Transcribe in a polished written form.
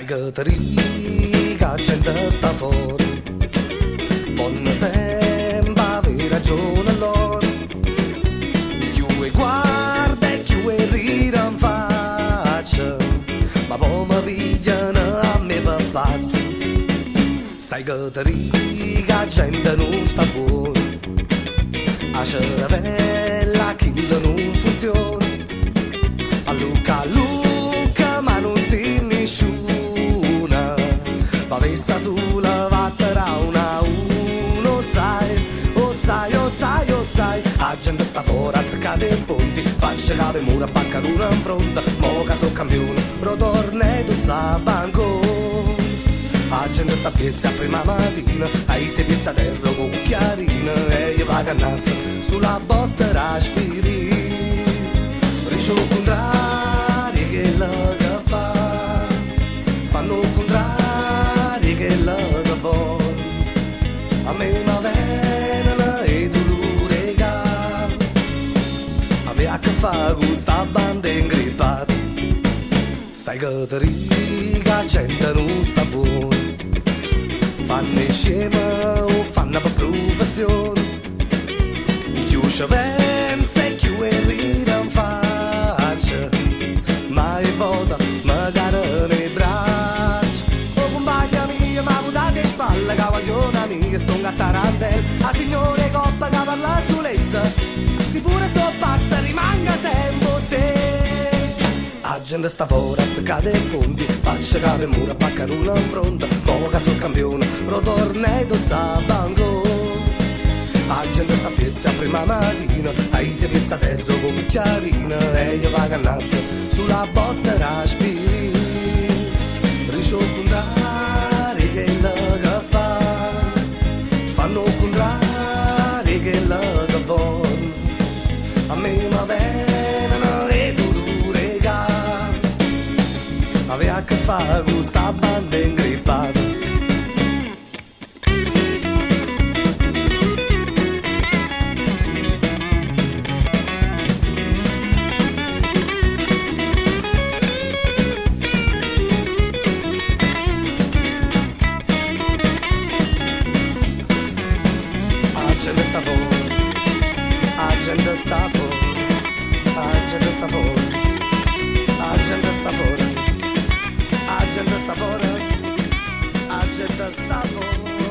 Sai che ti riga gente sta fuori, non sembra avere ragione allora. Più e guarda e più e ride in faccia, ma poi mi pigliano a me per pazzo. Sai che ti riga gente non sta buona, a cervella che non funziona. A Luca, ma non si nessuno, va messa sulla vattera una a uno, sai, oh sai, oh sai, oh sai. La gente sta fuori, azzeccate in ponti, faccia cave mura, bancaruna in fronte, mo che so campione, rotorne e tuzza banco. La gente sta piezza a prima mattina, ai si piezza a terra con cucchiarina, e io va cannanza sulla botta raspiri. Riscio contrari che la che fa, fanno contrari che la che vuole. A me ma vengono e dolore che a me a che fa con sta banda ingrippata. Sai che ti riga gente non sta buona, fanno scema o fanno per professione. Più ci pensa e più è ride in faccia, ma è vota magari nei braccia. Oh compagna mia, ma putate le spalle, cavagliona mia, sto a tarantella. A signore coppa che parla su lessa, si pure sto pazza, rimanga sempre ste. La gente sta fuori, azzeccate in ponti, faccia cave mura, baccaruna in fronte, mo che so campione, rotorne e tozza banco. La gente sta piezza a prima mattina, ai si piezza a terra con cucchiarina, e io va cannazza sulla botta raspiri. Riscio contrari che la che fa, fanno contrari che la che vuole. A me ma vengono e dolore che aveva a che fa con sta banda ingrippata. La gente sta fuori, la gente sta fuori, la gente sta fuori, la gente sta fuori, la gente sta fuori, la gente sta fuori.